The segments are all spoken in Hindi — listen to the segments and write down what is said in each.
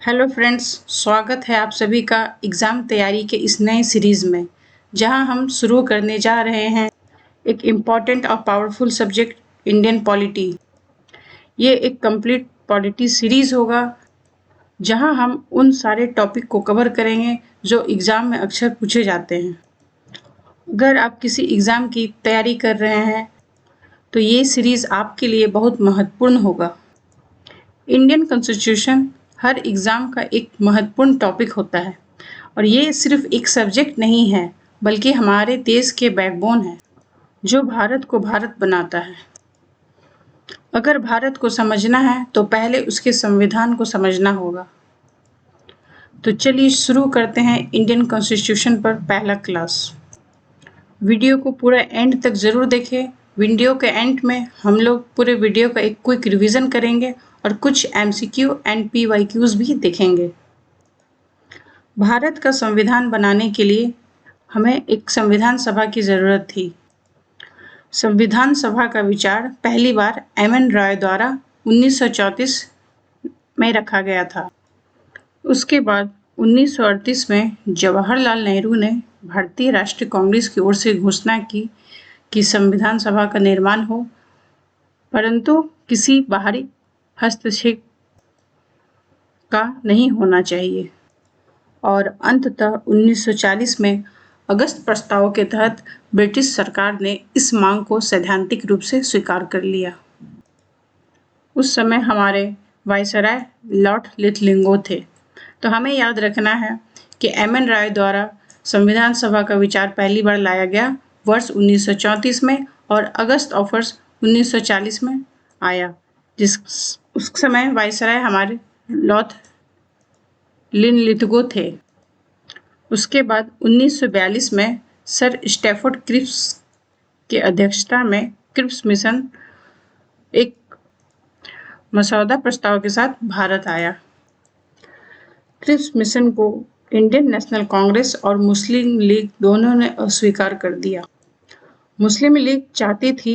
हेलो फ्रेंड्स, स्वागत है आप सभी का एग्ज़ाम तैयारी के इस नए सीरीज़ में, जहां हम शुरू करने जा रहे हैं एक इम्पॉर्टेंट और पावरफुल सब्जेक्ट इंडियन पॉलिटी। ये एक कंप्लीट पॉलिटी सीरीज़ होगा, जहां हम उन सारे टॉपिक को कवर करेंगे जो एग्ज़ाम में अक्सर पूछे जाते हैं। अगर आप किसी एग्ज़ाम की तैयारी कर रहे हैं तो ये सीरीज़ आपके लिए बहुत महत्वपूर्ण होगा। इंडियन कॉन्स्टिट्यूशन हर एग्ज़ाम का एक महत्वपूर्ण टॉपिक होता है और ये सिर्फ एक सब्जेक्ट नहीं है, बल्कि हमारे देश के बैकबोन है, जो भारत को भारत बनाता है। अगर भारत को समझना है तो पहले उसके संविधान को समझना होगा। तो चलिए शुरू करते हैं इंडियन कॉन्स्टिट्यूशन पर पहला क्लास। वीडियो को पूरा एंड तक ज़रूर देखें। वीडियो के एंड में हम लोग पूरे वीडियो का एक क्विक रिवीजन करेंगे और कुछ MCQ एंड PYQs भी देखेंगे। भारत का संविधान बनाने के लिए हमें एक संविधान सभा की ज़रूरत थी। संविधान सभा का विचार पहली बार MN रॉय द्वारा 1934 में रखा गया था। उसके बाद 1938 में जवाहरलाल नेहरू ने भारतीय राष्ट्रीय कांग्रेस की ओर से घोषणा की कि संविधान सभा का निर्माण हो, परंतु किसी बाहरी हस्तक्षेप का नहीं होना चाहिए। और अंततः 1940 में अगस्त प्रस्ताव के तहत ब्रिटिश सरकार ने इस मांग को सैद्धांतिक रूप से स्वीकार कर लिया। उस समय हमारे वायसराय लॉर्ड लिथलिंगो थे। तो हमें याद रखना है कि MN रॉय द्वारा संविधान सभा का विचार पहली बार लाया गया वर्ष 1934 में और अगस्त ऑफ 1940 में आया, उस समय वायसराय हमारे लॉर्ड लिथलिंगो थे। उसके बाद 1942 में सर स्टैफोर्ड क्रिप्स की अध्यक्षता में क्रिप्स मिशन एक मसौदा प्रस्ताव के साथ भारत आया। क्रिप्स मिशन को इंडियन नेशनल कांग्रेस और मुस्लिम लीग दोनों ने अस्वीकार कर दिया। मुस्लिम लीग चाहती थी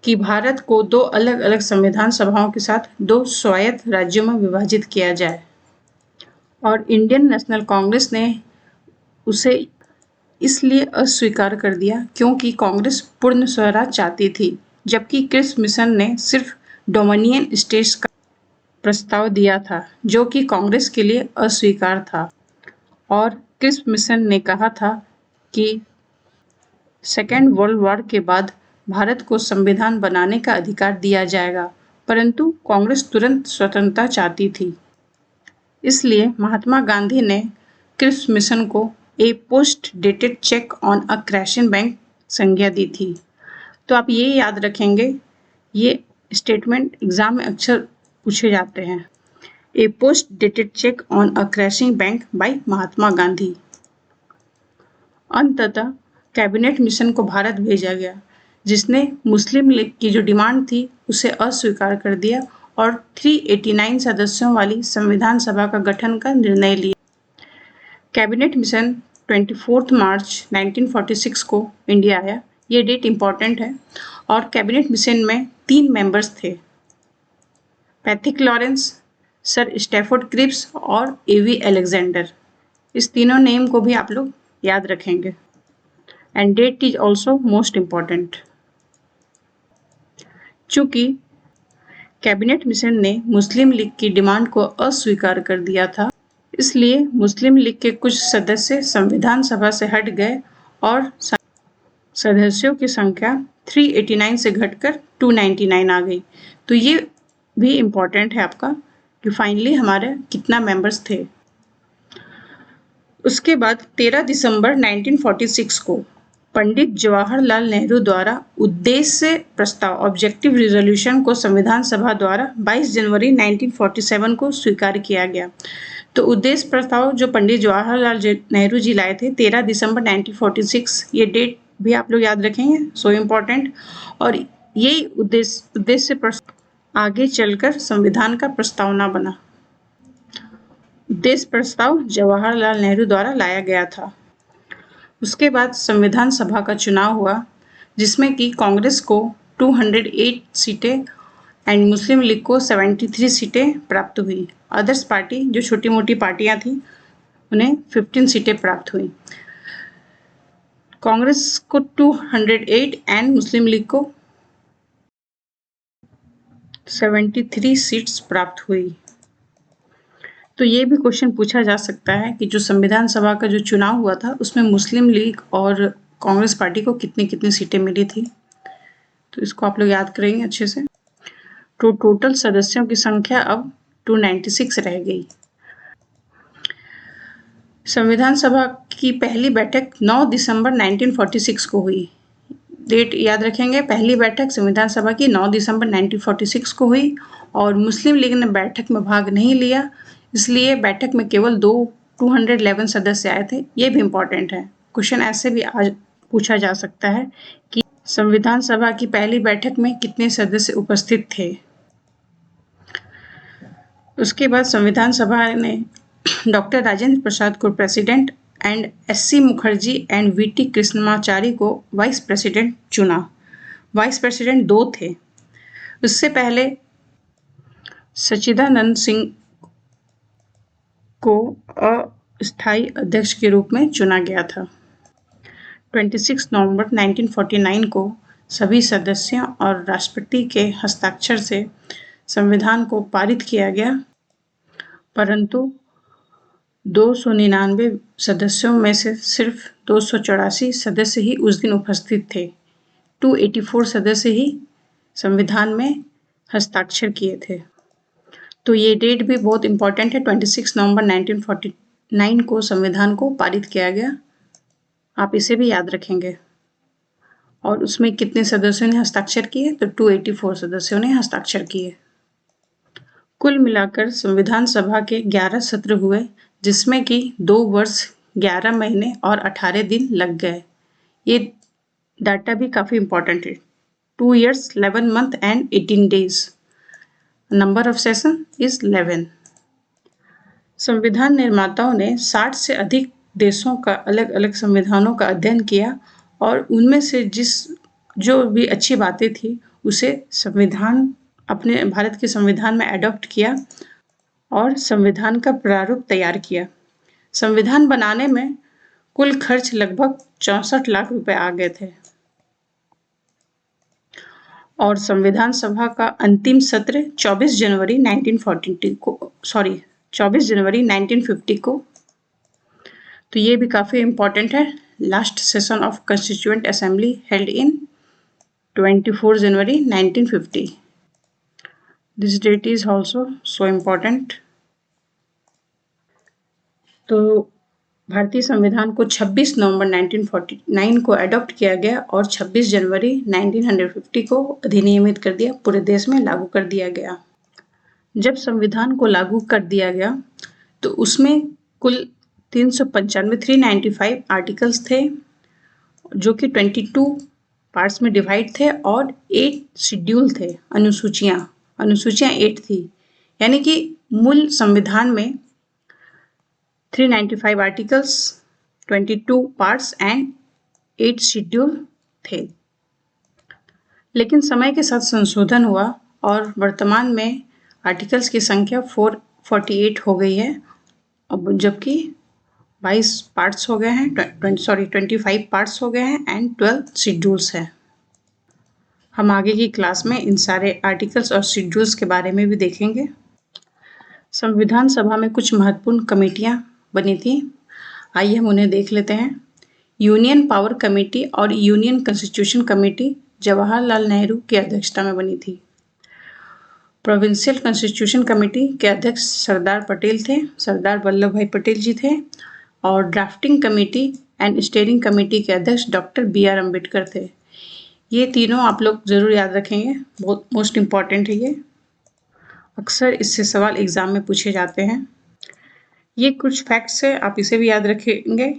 कि भारत को दो अलग अलग संविधान सभाओं के साथ दो स्वायत्त राज्यों में विभाजित किया जाए, और इंडियन नेशनल कांग्रेस ने उसे इसलिए अस्वीकार कर दिया क्योंकि कांग्रेस पूर्ण स्वराज चाहती थी, जबकि क्रिप्स मिशन ने सिर्फ डोमिनियन स्टेट्स का प्रस्ताव दिया था, जो कि कांग्रेस के लिए अस्वीकार था। और क्रिप्स मिशन ने कहा था कि सेकेंड वर्ल्ड वॉर के बाद भारत को संविधान बनाने का अधिकार दिया जाएगा, परंतु कांग्रेस तुरंत स्वतंत्रता चाहती थी। इसलिए महात्मा गांधी ने क्रिप्स मिशन को a post dated cheque on a crashing bank संज्ञा दी थी। तो आप ये याद रखेंगे, ये स्टेटमेंट एग्जाम में अक्सर पूछे जाते हैं। A post dated cheque on a crashing bank by Mahatma Gandhi. अंततः कैबिनेट मिशन को भारत भेजा गया, जिसने मुस्लिम लीग की जो डिमांड थी उसे अस्वीकार कर दिया और 389 सदस्यों वाली संविधान सभा का गठन का निर्णय लिया। कैबिनेट मिशन 24 मार्च 1946 को इंडिया आया। ये डेट इम्पॉर्टेंट है। और कैबिनेट मिशन में 3 मेंबर्स थे, Pethick Lawrence, sir Stafford Cripps और AV अलेक्जेंडर। इस तीनों नेम को भी आप लोग याद रखेंगे। And date is also most important. चूंकि कैबिनेट मिशन ने मुस्लिम लीग की डिमांड को अस्वीकार कर दिया था, इसलिए मुस्लिम लीग के कुछ सदस्य संविधान सभा से हट गए और सदस्यों की संख्या 389 से घटकर 299 आ गई। तो ये भी इम्पोर्टेंट है आपका कि फाइनली हमारे कितना मेंबर्स थे। उसके बाद 13 दिसंबर 1946 को पंडित जवाहरलाल नेहरू द्वारा उद्देश्य प्रस्ताव ऑब्जेक्टिव रिजोल्यूशन को संविधान सभा द्वारा 22 जनवरी 1947 को स्वीकार किया गया। तो उद्देश्य प्रस्ताव जो पंडित जवाहरलाल नेहरू जी लाए थे 13 दिसंबर 1946, ये डेट भी आप लोग याद रखेंगे, सो इम्पोर्टेंट। और यही उद्देश्य प्रस्ताव आगे चलकर संविधान का प्रस्तावना बना। उद्देश्य प्रस्ताव जवाहरलाल नेहरू द्वारा लाया गया था। उसके बाद संविधान सभा का चुनाव हुआ, जिसमें कि कांग्रेस को 208 सीटें एंड मुस्लिम लीग को 73 सीटें प्राप्त हुई। अदर्स पार्टी जो छोटी मोटी पार्टियां थी उन्हें 15 सीटें प्राप्त हुई। कांग्रेस को 208 एंड मुस्लिम लीग को 73 सीट्स प्राप्त हुई। तो ये भी क्वेश्चन पूछा जा सकता है कि जो संविधान सभा का जो चुनाव हुआ था उसमें मुस्लिम लीग और कांग्रेस पार्टी को कितनी कितनी सीटें मिली थी। तो इसको आप लोग याद करेंगे अच्छे से। तो टोटल सदस्यों की संख्या अब 296 रह गई। संविधान सभा की पहली बैठक 9 दिसंबर 1946 को हुई। डेट याद रखेंगे, पहली बैठक संविधान सभा की 9 दिसंबर 1946 को हुई और मुस्लिम लीग ने बैठक में भाग नहीं लिया, इसलिए बैठक में केवल 211 सदस्य आए थे। ये भी इम्पोर्टेंट है। क्वेश्चन ऐसे भी आज पूछा जा सकता है कि संविधान सभा की पहली बैठक में कितने सदस्य उपस्थित थे। उसके बाद संविधान सभा ने डॉक्टर राजेंद्र प्रसाद को president and SC. Mukherjee and VT. Krishnamachari को वाइस प्रेसिडेंट चुना। वाइस प्रेसिडेंट 2 थे। उससे पहले सच्चिदानंद सिंह को अस्थायी अध्यक्ष के रूप में चुना गया था। 26 नवंबर 1949 को सभी सदस्यों और राष्ट्रपति के हस्ताक्षर से संविधान को पारित किया गया, परंतु 299 सदस्यों में से सिर्फ 284 सदस्य ही उस दिन उपस्थित थे। 284 सदस्य ही संविधान में हस्ताक्षर किए थे। तो ये डेट भी बहुत इम्पोर्टेंट है। 26 नवंबर 1949 को संविधान को पारित किया गया, आप इसे भी याद रखेंगे। और उसमें कितने सदस्यों ने हस्ताक्षर किए, तो 284 सदस्यों ने हस्ताक्षर किए। कुल मिलाकर संविधान सभा के 11 सत्र हुए, जिसमें कि 2 वर्ष 11 महीने और 18 दिन लग गए। ये डाटा भी काफ़ी इम्पोर्टेंट है। 2 years 11 month and 18 days। Number of session is 11। संविधान निर्माताओं ने 60 से अधिक देशों का अलग अलग संविधानों का अध्ययन किया और उनमें से जो भी अच्छी बातें थी उसे संविधान अपने भारत के संविधान में एडॉप्ट किया और संविधान का प्रारूप तैयार किया। संविधान बनाने में कुल खर्च लगभग 64 लाख रुपए आ गए थे और संविधान सभा का अंतिम सत्र 24 जनवरी 1950 को। तो ये भी काफी इम्पोर्टेंट है। Last session of constituent assembly held in 24 January 1950। This date is also so important. तो भारतीय संविधान को 26 नवंबर 1949 को अडॉप्ट किया गया और 26 जनवरी 1950 को अधिनियमित कर दिया, पूरे देश में लागू कर दिया गया। जब संविधान को लागू कर दिया गया तो उसमें कुल 395 आर्टिकल्स थे जो कि 22 पार्ट्स में डिवाइड थे और 8 शेड्यूल थे, अनुसूचियां 8 थी। यानी कि मूल संविधान में 395 आर्टिकल्स, 22 पार्ट्स एंड 8 शेड्यूल थे। लेकिन समय के साथ संशोधन हुआ और वर्तमान में आर्टिकल्स की संख्या 448 हो गई है, अब जबकि 22 पार्ट्स हो गए हैं, 25 पार्ट्स हो गए हैं एंड 12 शेड्यूल्स हैं। हम आगे की क्लास में इन सारे आर्टिकल्स और शेड्यूल्स के बारे में भी देखेंगे। संविधान सभा में कुछ महत्वपूर्ण कमेटियां बनी थी, आइए हम उन्हें देख लेते हैं। यूनियन पावर कमेटी और union constitution committee Jawaharlal Nehru की अध्यक्षता में बनी थी। प्रोविंशियल कॉन्स्टिट्यूशन कमेटी के अध्यक्ष सरदार पटेल थे, सरदार वल्लभ भाई पटेल जी थे। और drafting committee and steering committee के अध्यक्ष डॉक्टर बी.आर. अम्बेडकर थे। ये तीनों आप लोग जरूर याद रखेंगे, बहुत मोस्ट इम्पॉर्टेंट है ये, अक्सर इससे सवाल एग्जाम में पूछे जाते हैं। ये कुछ फैक्ट्स है, आप इसे भी याद रखेंगे।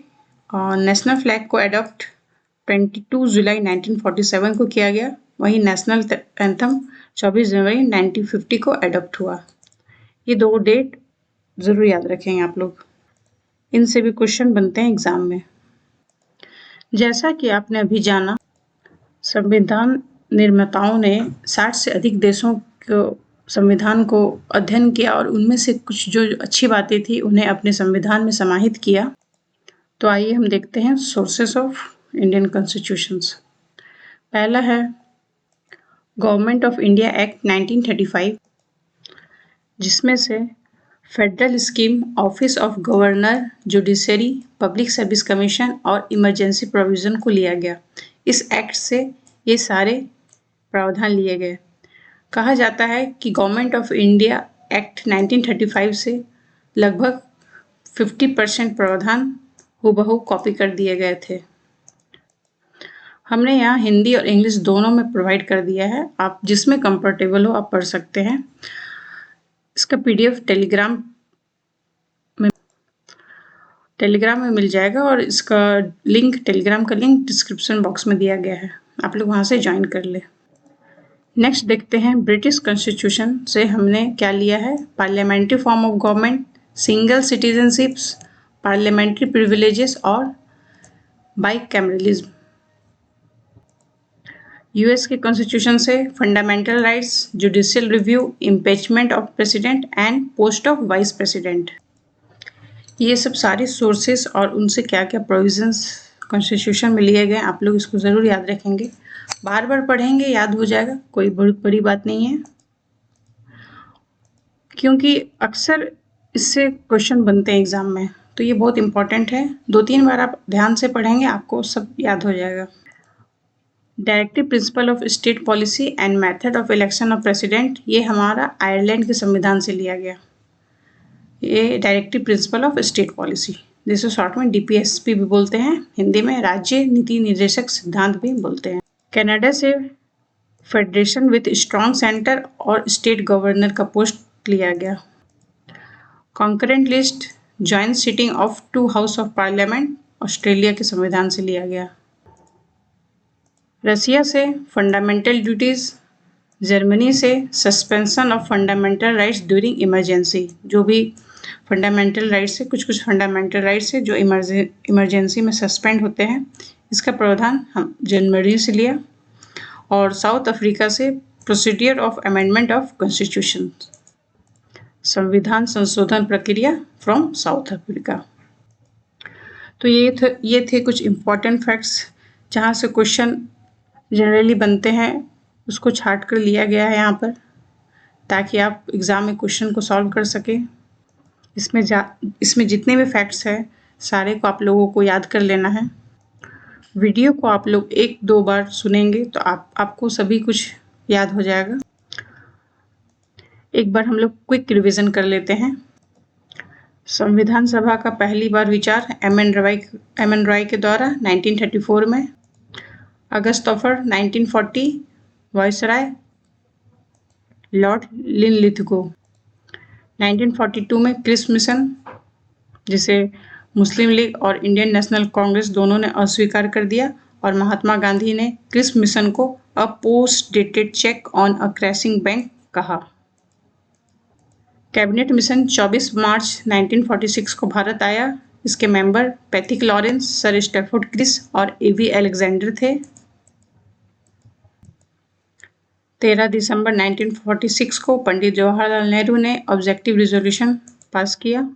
और नेशनल फ्लैग को अडॉप्ट 22 जुलाई 1947 को किया गया, वहीं नेशनल एंथम 24 जनवरी 1950 को अडॉप्ट हुआ। ये 2 डेट जरूर याद रखेंगे आप लोग, इनसे भी क्वेश्चन बनते हैं एग्जाम में। जैसा कि आपने अभी जाना, संविधान निर्माताओं ने 60 से अधिक देशों संविधान को अध्ययन किया और उनमें से कुछ जो अच्छी बातें थी उन्हें अपने संविधान में समाहित किया। तो आइए हम देखते हैं सोर्सेस ऑफ इंडियन कॉन्स्टिट्यूशंस। पहला है गवर्नमेंट ऑफ इंडिया एक्ट 1935, जिसमें से federal scheme, office of governor, judiciary, public service commission और इमरजेंसी प्रोविजन को लिया गया। इस एक्ट से ये सारे प्रावधान लिए गए। कहा जाता है कि गवर्नमेंट ऑफ इंडिया एक्ट 1935 से लगभग 50% प्रावधान हूबहू कॉपी कर दिए गए थे। हमने यहाँ हिंदी और इंग्लिश दोनों में प्रोवाइड कर दिया है, आप जिसमें कंफर्टेबल हो आप पढ़ सकते हैं। इसका PDF टेलीग्राम में मिल जाएगा और इसका लिंक, टेलीग्राम का लिंक डिस्क्रिप्शन बॉक्स में दिया गया है, आप लोग वहाँ से ज्वाइन कर ले। नेक्स्ट देखते हैं ब्रिटिश कॉन्स्टिट्यूशन से हमने क्या लिया है। Parliamentary form of government, single citizenships, parliamentary privileges और बाइकैमरलिज्म। यूएस के कॉन्स्टिट्यूशन से fundamental rights, judicial review, impeachment of president and post of vice president. ये सब सारे सोर्सेस और उनसे क्या क्या प्रोविजंस कॉन्स्टिट्यूशन में लिए गए, आप लोग इसको ज़रूर याद रखेंगे। बार बार पढ़ेंगे, याद हो जाएगा, कोई बहुत बड़ी बात नहीं है, क्योंकि अक्सर इससे क्वेश्चन बनते हैं एग्जाम में, तो ये बहुत इंपॉर्टेंट है। 2-3 बार आप ध्यान से पढ़ेंगे, आपको सब याद हो जाएगा। Directive principle of state policy and method of election of president, ये हमारा आयरलैंड के संविधान से लिया गया। ये directive principle of state policy, जिसे शॉर्ट में DPSP भी बोलते हैं, हिंदी में राज्य नीति निर्देशक सिद्धांत भी बोलते हैं। कनाडा से फेडरेशन विथ स्ट्रॉन्ग सेंटर और स्टेट गवर्नर का पोस्ट लिया गया। Concurrent list, joint sitting of 2 house of parliament, Australia के संविधान से लिया गया। रसिया से फंडामेंटल ड्यूटीज, जर्मनी से suspension of fundamental rights during emergency, जो भी फंडामेंटल राइट्स है, कुछ फंडामेंटल राइट्स है जो इमरजेंसी में सस्पेंड होते हैं, इसका प्रावधान हम जर्मनी से लिया। और साउथ अफ्रीका से procedure of amendment of constitution, संविधान संशोधन प्रक्रिया फ्रॉम साउथ अफ्रीका। तो ये थे कुछ इम्पॉर्टेंट फैक्ट्स जहाँ से क्वेश्चन जनरली बनते हैं, उसको छाट कर लिया गया है यहाँ पर, ताकि आप एग्ज़ाम में क्वेश्चन को सॉल्व कर सकें। इसमें जितने भी फैक्ट्स हैं सारे को आप लोगों को याद कर लेना है। वीडियो को आप लोग 1-2 बार सुनेंगे तो आपको सभी कुछ याद हो जाएगा। एक बार हम लोग क्विक रिवीजन कर लेते हैं। संविधान सभा का पहली बार विचार एम एन रॉय के द्वारा 1934 में, अगस्त ऑफर 1940 वायसराय लॉर्ड लिनलिथगो, 1942 में क्रिप्स मिशन, जिसे मुस्लिम लीग और इंडियन नेशनल कांग्रेस दोनों ने अस्वीकार कर दिया और महात्मा गांधी ने क्रिप्स मिशन को a post dated cheque on a crashing bank कहा। कैबिनेट मिशन 24 मार्च 1946 को भारत आया। इसके member Pethick Lawrence, sir Stafford Cripps और A.V. अलेक्जेंडर थे। 13 दिसंबर 1946 को पंडित जवाहरलाल नेहरू ने ऑब्जेक्टिव रिजोल्यूशन पास किया।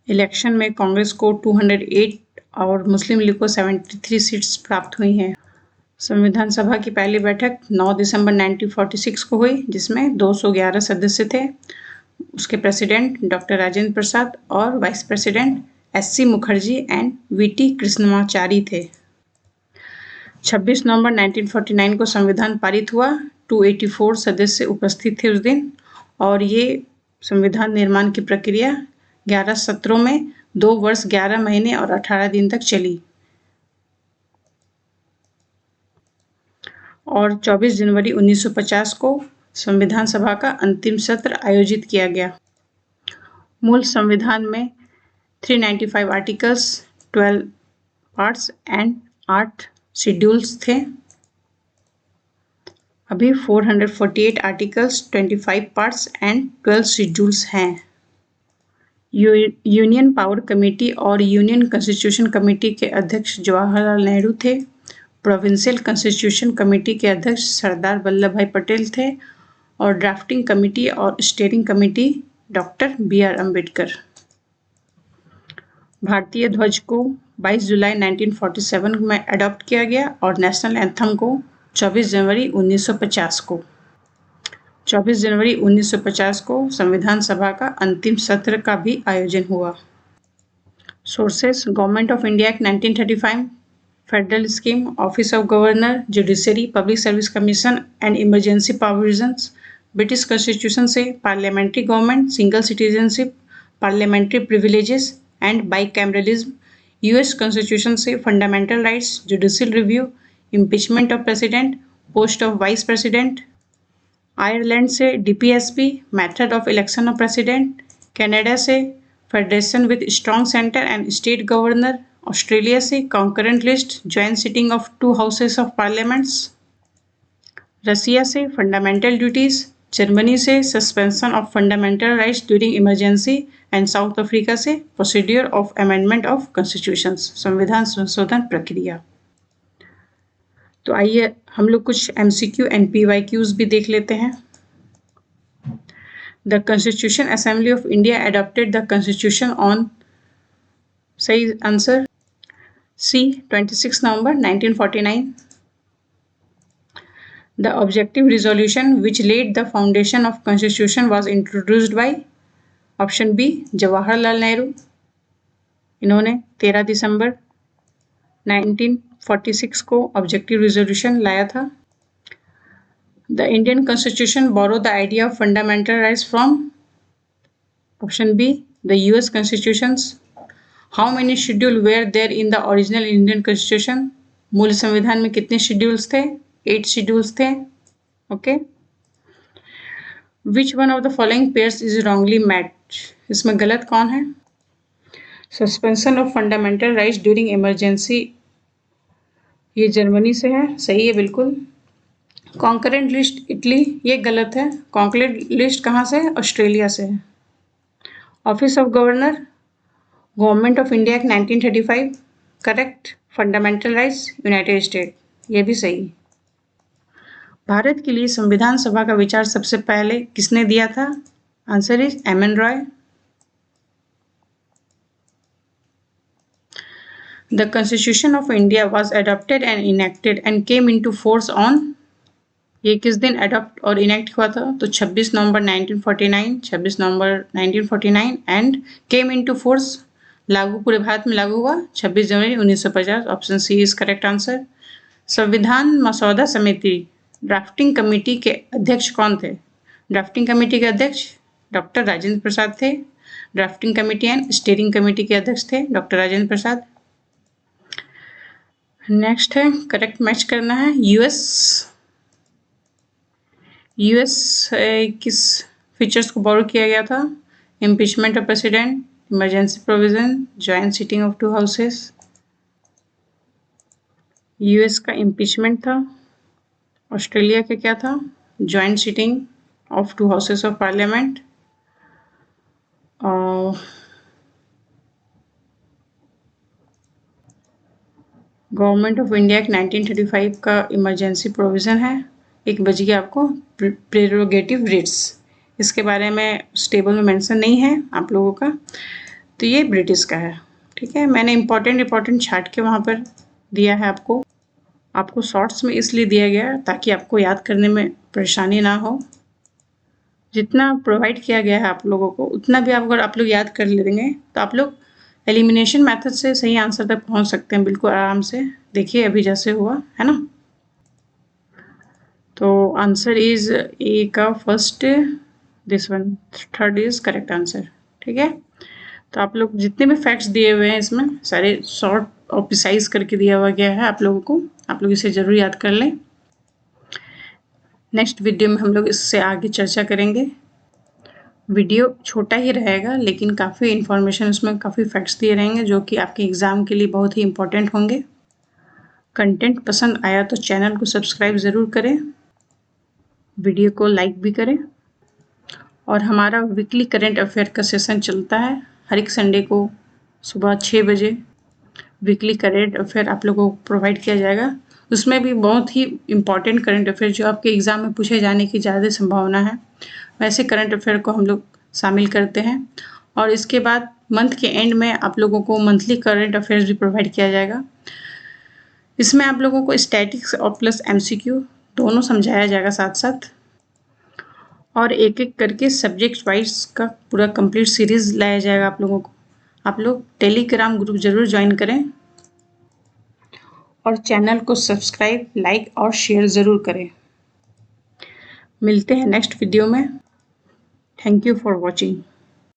इलेक्शन में कांग्रेस को 208 और मुस्लिम लीग को 73 सीट्स प्राप्त हुई हैं। संविधान सभा की पहली बैठक 9 दिसंबर 1946 को हुई, जिसमें 211 सदस्य थे। उसके प्रेसिडेंट डॉक्टर राजेंद्र प्रसाद और vice president S.C. Mukherjee and V.T. Krishnamachari थे। 26 नवंबर 1949 को संविधान पारित हुआ। 284 सदस्य उपस्थित थे उस दिन, और ये संविधान निर्माण की प्रक्रिया 11 सत्रों में 2 वर्ष 11 महीने और 18 दिन तक चली और 24 जनवरी 1950 को संविधान सभा का अंतिम सत्र आयोजित किया गया। मूल संविधान में 395 आर्टिकल्स, 12 पार्ट्स एंड 8 शेड्यूल्स थे। अभी 448 आर्टिकल्स, 25 पार्ट्स एंड 12 शेड्यूल्स हैं। यूनियन पावर कमेटी और यूनियन कॉन्स्टिट्यूशन कमेटी के अध्यक्ष जवाहरलाल नेहरू थे। प्रोविंशियल कॉन्स्टिट्यूशन कमेटी के अध्यक्ष सरदार वल्लभ भाई पटेल थे और ड्राफ्टिंग कमेटी और steering committee doctor BR Ambedkar. भारतीय ध्वज को 22 जुलाई 1947 में अडॉप्ट किया गया और नेशनल एंथम को 24 जनवरी 1950 को संविधान सभा का अंतिम सत्र का भी आयोजन हुआ। Sources: government of India act 1935, federal scheme, office of governor, judiciary, public service commission and emergency provisions. British constitution से parliamentary government, single citizenship, parliamentary privileges and bicameralism. US constitution से fundamental rights, judicial review, impeachment of president, post of vice president. Ireland से DPSP, method of election of president. Canada से federation with strong centre and state governor. Australia से concurrent list, joint sitting of 2 houses of parliaments. Russia से फंडामेंटल ड्यूटीज। जर्मनी से suspension of fundamental rights during emergency and South Africa से procedure of amendment of constitution, संविधान संशोधन प्रक्रिया। तो आइए हम लोग कुछ MCQ एंड PYQs भी देख लेते हैं। The constitution assembly of India adopted the constitution on, सही answer C, 26 November 1949। The objective resolution which laid the foundation of constitution was introduced by option B, Jawaharlal Nehru. इन्होंने 13 दिसंबर 1946 को ऑब्जेक्टिव रिजोल्यूशन लाया था। The Indian Constitution borrowed the idea of fundamental rights from option B, the US Constitutions। How many schedule were there in the original Indian Constitution? मूल संविधान में कितने शेड्यूल्स थे? 8 शेड्यूल्स थे। Okay. Which one of the following pairs is wrongly matched? इसमें गलत कौन है? Suspension of fundamental rights during emergency, ये जर्मनी से है, सही है बिल्कुल। कॉन्करेंट लिस्ट इटली, ये गलत है। कॉन्करेंट लिस्ट कहाँ से है? ऑस्ट्रेलिया से है। Office of governor, government of India act 1935, correct. Fundamental rights, United state, ये भी सही। भारत के लिए संविधान सभा का विचार सबसे पहले किसने दिया था? Answer is MN Roy. The constitution of India was adopted and enacted and came into force on, ये किस दिन अडॉप्ट और इनेक्ट हुआ था? तो 26 November 1949 and came into force, लागू पूरे भारत में लागू हुआ 26 जनवरी 1950। Option C is correct answer. संविधान मसौदा समिति ड्राफ्टिंग कमेटी के अध्यक्ष कौन थे? ड्राफ्टिंग कमेटी के अध्यक्ष डॉक्टर राजेंद्र प्रसाद थे। Drafting committee and steering committee के अध्यक्ष थे डॉक्टर राजेंद्र प्रसाद। नेक्स्ट है करेक्ट मैच करना है। यूएस किस फीचर्स को बोरो किया गया था? Impeachment of president, emergency provision, joint sitting of 2 houses. US का इम्पीचमेंट था। ऑस्ट्रेलिया का क्या था? Joint sitting of 2 houses of parliament. Government of India act 1935 का इमरजेंसी प्रोविज़न है। एक बज गया आपको प्रेरोगेटिव रिट्स, इसके बारे में उस टेबल में मेंशन नहीं है आप लोगों का, तो ये ब्रिटिश का है। ठीक है, मैंने इम्पोर्टेंट छाट के वहाँ पर दिया है आपको शॉर्ट्स में इसलिए दिया गया ताकि आपको याद करने में परेशानी ना हो। जितना प्रोवाइड किया गया है आप लोगों को उतना भी अगर आप लोग याद कर लेंगे तो आप लोग एलिमिनेशन मेथड से सही आंसर तक पहुंच सकते हैं बिल्कुल आराम से। देखिए अभी जैसे हुआ है ना। तो आंसर इज ए का first, this one, third is correct answer. ठीक है, तो आप लोग जितने भी फैक्ट्स दिए हुए हैं इसमें सारे शॉर्ट और प्रिसाइज करके दिया हुआ गया है आप लोगों को, आप लोग इसे ज़रूर याद कर लें। नेक्स्ट वीडियो में हम लोग इससे आगे चर्चा करेंगे। वीडियो छोटा ही रहेगा लेकिन काफ़ी इन्फॉर्मेशन उसमें, काफ़ी फैक्ट्स दिए रहेंगे जो कि आपके एग्ज़ाम के लिए बहुत ही इम्पोर्टेंट होंगे। कंटेंट पसंद आया तो चैनल को सब्सक्राइब ज़रूर करें, वीडियो को लाइक भी करें। और हमारा वीकली करंट अफेयर का सेशन चलता है हर एक संडे को सुबह 6 बजे। वीकली करंट अफेयर आप लोगों को प्रोवाइड किया जाएगा, उसमें भी बहुत ही इम्पॉर्टेंट करंट अफेयर जो आपके एग्ज़ाम में पूछे जाने की ज़्यादा संभावना है, वैसे करंट अफेयर को हम लोग शामिल करते हैं। और इसके बाद मंथ के एंड में आप लोगों को मंथली करंट अफेयर्स भी प्रोवाइड किया जाएगा। इसमें आप लोगों को स्टैटिक्स और प्लस MCQ दोनों समझाया जाएगा साथ साथ, और एक एक करके सब्जेक्ट वाइज का पूरा कंप्लीट सीरीज लाया जाएगा आप लोगों को। आप लोग टेलीग्राम ग्रुप जरूर ज्वाइन करें और चैनल को सब्सक्राइब, लाइक और शेयर ज़रूर करें। मिलते हैं नेक्स्ट वीडियो में। Thank you for watching.